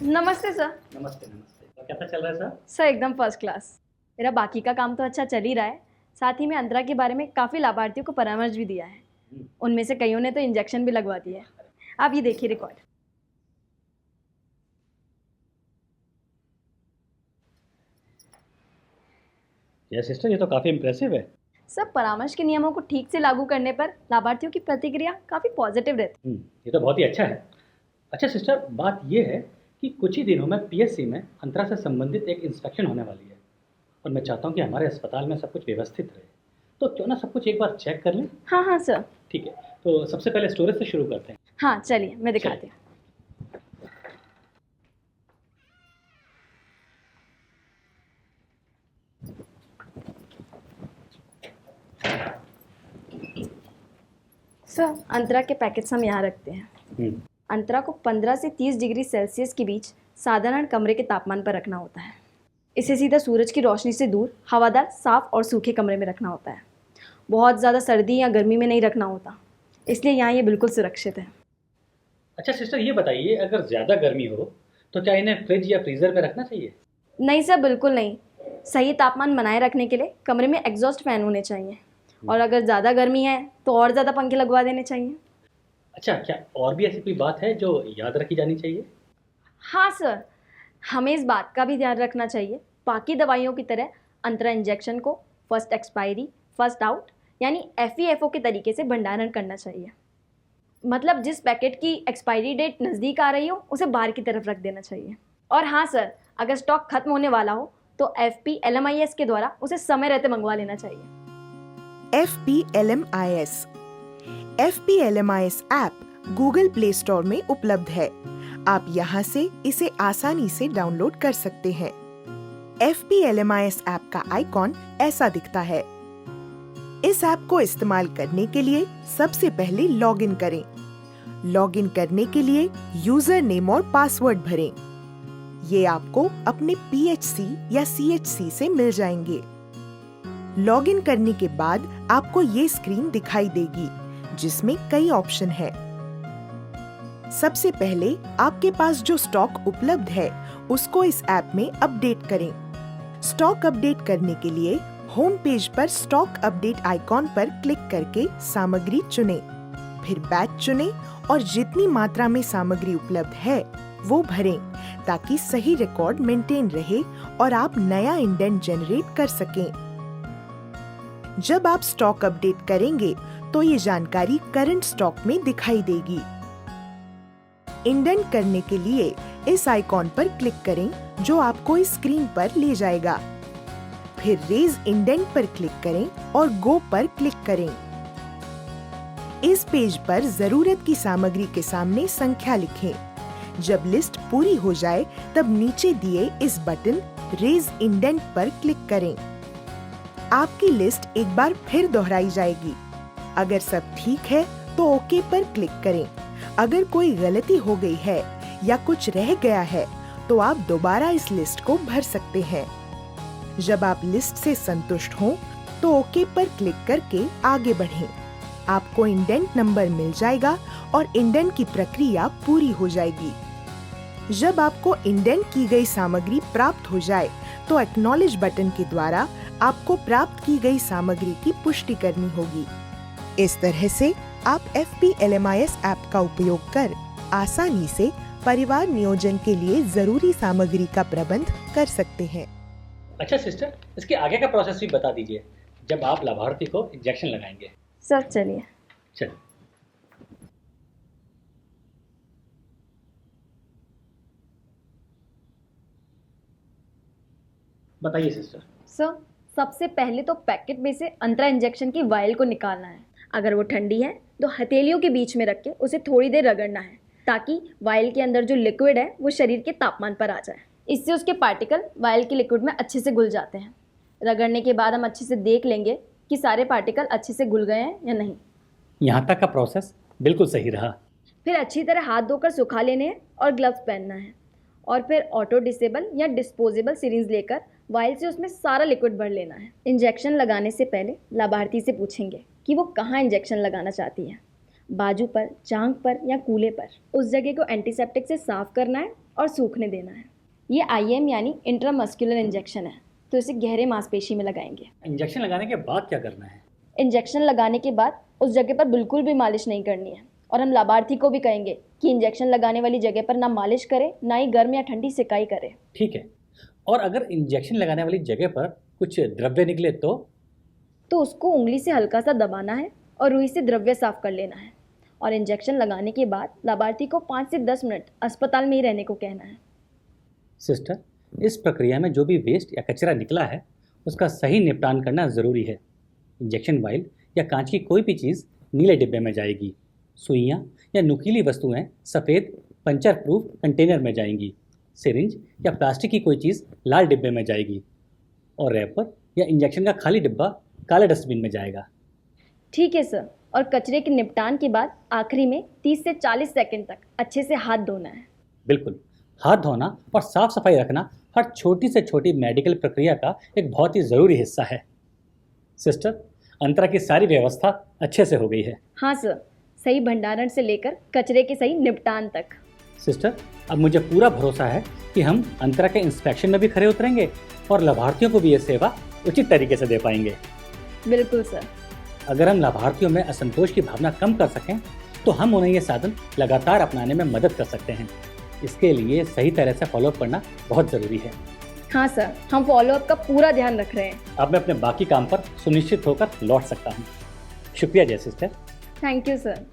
नमस्ते सर। नमस्ते नमस्ते। और कैसा चल रहा है सर? सर एकदम फर्स्ट क्लास। मेरा बाकी का काम तो अच्छा चल ही रहा है, साथ ही में अंतरा के बारे में काफ़ी लाभार्थियों को परामर्श भी दिया है। उनमें से कईयों ने तो इंजेक्शन भी लगवा दिया है। आप ये देखिए रिकॉर्ड। यह सिस्टर, ये तो काफ़ी इम्प्रेसिव है। सर परामर्श के नियमों को ठीक से लागू करने पर लाभार्थियों की प्रतिक्रिया काफ़ी पॉजिटिव रहती ये तो बहुत ही अच्छा है। अच्छा सिस्टर, बात ये है कि कुछ ही दिनों में पीएससी में अंतरा से संबंधित एक इंस्पेक्शन होने वाली है और मैं चाहता हूँ कि हमारे अस्पताल में सब कुछ व्यवस्थित रहे। तो क्यों ना सब कुछ एक बार चेक कर लें? हाँ हाँ सर। ठीक है, तो सबसे पहले स्टोरेज से शुरू करते हैं। हाँ चलिए मैं दिखाती हूँ। सर अंतरा के पैकेट्स हम यहाँ रखते हैं। अंतरा को 15 से 30 डिग्री सेल्सियस के बीच साधारण कमरे के तापमान पर रखना होता है। इसे सीधा सूरज की रोशनी से दूर हवादार, साफ और सूखे कमरे में रखना होता है। बहुत ज़्यादा सर्दी या गर्मी में नहीं रखना होता, इसलिए यहाँ ये बिल्कुल सुरक्षित है। अच्छा सिस्टर, ये बताइए अगर ज़्यादा गर्मी हो तो क्या इन्हें फ्रिज या फ्रीज़र में रखना चाहिए? नहीं सर, बिल्कुल नहीं। सही तापमान बनाए रखने के लिए कमरे में एग्जॉस्ट फैन होने चाहिए, और अगर ज़्यादा गर्मी है तो और ज़्यादा पंखे लगवा देने चाहिए। अच्छा, क्या और भी ऐसी कोई बात है जो याद रखी जानी चाहिए? हाँ सर, हमें इस बात का भी ध्यान रखना चाहिए, बाकी दवाइयों की तरह अंतरा इंजेक्शन को फर्स्ट एक्सपायरी फर्स्ट आउट यानी FEFO के तरीके से भंडारण करना चाहिए। मतलब जिस पैकेट की एक्सपायरी डेट नज़दीक आ रही हो उसे बाहर की तरफ रख देना चाहिए। और हाँ सर, अगर स्टॉक खत्म होने वाला हो तो FP-LMIS के द्वारा उसे समय रहते मंगवा लेना चाहिए। FP-LMIS FP-LMIS app Google play store में उपलब्ध है। आप यहाँ से इसे आसानी से डाउनलोड कर सकते हैं। FP-LMIS ऐप का आइकॉन ऐसा दिखता है। इस ऐप को इस्तेमाल करने के लिए सबसे पहले लॉगिन करें। लॉगिन करने के लिए यूजर नेम और पासवर्ड भरें। ये आपको अपने PHC या CHC से मिल जाएंगे। लॉगिन करने के बाद आपको ये स्क्रीन दिखाई देगी जिसमें कई ऑप्शन है। सबसे पहले आपके पास जो स्टॉक उपलब्ध है उसको इस ऐप में अपडेट करें। स्टॉक अपडेट करने के लिए होम पेज पर स्टॉक अपडेट आइकॉन पर क्लिक करके सामग्री चुनें, फिर बैच चुनें और जितनी मात्रा में सामग्री उपलब्ध है वो भरें ताकि सही रिकॉर्ड मेंटेन रहे और आप नया इंडेंट जनरेट कर सकें। जब आप स्टॉक अपडेट करेंगे तो ये जानकारी करंट स्टॉक में दिखाई देगी। इंडेंट करने के लिए इस आइकॉन पर क्लिक करें जो आपको इस स्क्रीन पर ले जाएगा। फिर रेज इंडेंट पर क्लिक करें और गो पर क्लिक करें। इस पेज पर जरूरत की सामग्री के सामने संख्या लिखें। जब लिस्ट पूरी हो जाए तब नीचे दिए इस बटन रेज इंडेंट पर क्लिक करें। आपकी लिस्ट एक बार फिर दोहराई जाएगी। अगर सब ठीक है तो ओके पर क्लिक करें। अगर कोई गलती हो गई है या कुछ रह गया है तो आप दोबारा इस लिस्ट को भर सकते हैं। जब आप लिस्ट से संतुष्ट हों तो ओके पर क्लिक करके आगे बढ़ें। आपको इंडेंट नंबर मिल जाएगा और इंडेंट की प्रक्रिया पूरी हो जाएगी। जब आपको इंडेंट की गई सामग्री प्राप्त हो जाए तो एक्नॉलेज बटन के द्वारा आपको प्राप्त की गई सामग्री की पुष्टि करनी होगी। इस तरह से आप FP-LMIS ऐप का उपयोग कर आसानी से परिवार नियोजन के लिए जरूरी सामग्री का प्रबंध कर सकते हैं। अच्छा सिस्टर, इसके आगे का प्रोसेस भी बता दीजिए जब आप लाभार्थी को इंजेक्शन लगाएंगे। सर चलिए। चलिए। बताइए सिस्टर। सर सबसे पहले तो पैकेट में से अंतरा इंजेक्शन की वायल को निकालना है। अगर वो ठंडी है तो हथेलियों के बीच में रख के उसे थोड़ी देर रगड़ना है ताकि वायल के अंदर जो लिक्विड है वो शरीर के तापमान पर आ जाए। इससे उसके पार्टिकल वायल की लिक्विड में अच्छे से घुल जाते हैं। रगड़ने के बाद हम अच्छे से देख लेंगे कि सारे पार्टिकल अच्छे से घुल गए हैं या नहीं। यहाँ तक का प्रोसेस बिल्कुल सही रहा। फिर अच्छी तरह हाथ धोकर सुखा लेने हैं और ग्लव्स पहनना है, और फिर ऑटो डिसेबल या डिस्पोजेबल सिरिंज लेकर वायल से उसमें सारा लिक्विड भर लेना है। इंजेक्शन लगाने से पहले लाभार्थी से पूछेंगे कि वो कहाँ इंजेक्शन लगाना चाहती है, बाजू पर, जांघ पर या कूल्हे पर। उस जगह को एंटीसेप्टिक से साफ करना है और सूखने देना है। ये IM यानी इंट्रामस्कुलर इंजेक्शन है, तो इसे गहरे मांसपेशी में लगाएंगे। इंजेक्शन लगाने के बाद क्या करना है? इंजेक्शन लगाने के बाद उस जगह पर बिल्कुल भी मालिश नहीं करनी है, और हम लाभार्थी को भी कहेंगे कि इंजेक्शन लगाने वाली जगह पर ना मालिश करे, ना ही गर्म या ठंडी सिकाई करे। ठीक है। और अगर इंजेक्शन लगाने वाली जगह पर कुछ द्रव्य निकले तो उसको उंगली से हल्का सा दबाना है और रुई से द्रव्य साफ कर लेना है। और इंजेक्शन लगाने के बाद लाभार्थी को 5 से 10 मिनट अस्पताल में ही रहने को कहना है। सिस्टर, इस प्रक्रिया में जो भी वेस्ट या कचरा निकला है उसका सही निपटान करना ज़रूरी है। इंजेक्शन वाइल या कांच की कोई भी चीज़ नीले डिब्बे में जाएगी। सुइयाँ या नुकीली वस्तुएं सफ़ेद पंचर प्रूफ कंटेनर में जाएंगी। सिरिंज या प्लास्टिक की कोई चीज़ लाल डिब्बे में जाएगी और रैपर या इंजेक्शन का खाली डिब्बा काले डस्टबिन में जाएगा। ठीक है सर। और कचरे के निपटान के बाद आखिरी में 30 से 40 सेकंड तक अच्छे से हाथ धोना है। बिल्कुल, हाथ धोना और साफ सफाई रखना हर छोटी से छोटी मेडिकल प्रक्रिया का एक बहुत ही ज़रूरी हिस्सा है। सिस्टर, अंतरा की सारी व्यवस्था अच्छे से हो गई है? हाँ सर, सही भंडारण से लेकर कचरे के सही निपटान तक। सिस्टर, अब मुझे पूरा भरोसा है कि हम अंतरा के इंस्पेक्शन में भी खरे उतरेंगे और लाभार्थियों को भी ये सेवा उचित तरीके से दे पाएंगे। बिल्कुल सर। अगर हम लाभार्थियों में असंतोष की भावना कम कर सकें तो हम उन्हें ये साधन लगातार अपनाने में मदद कर सकते हैं। इसके लिए सही तरह से फॉलोअप करना बहुत ज़रूरी है। हाँ सर, हम फॉलोअप का पूरा ध्यान रख रहे हैं। अब मैं अपने बाकी काम पर सुनिश्चित होकर लौट सकता हूँ। शुक्रिया जय सिस्टर। Thank you sir.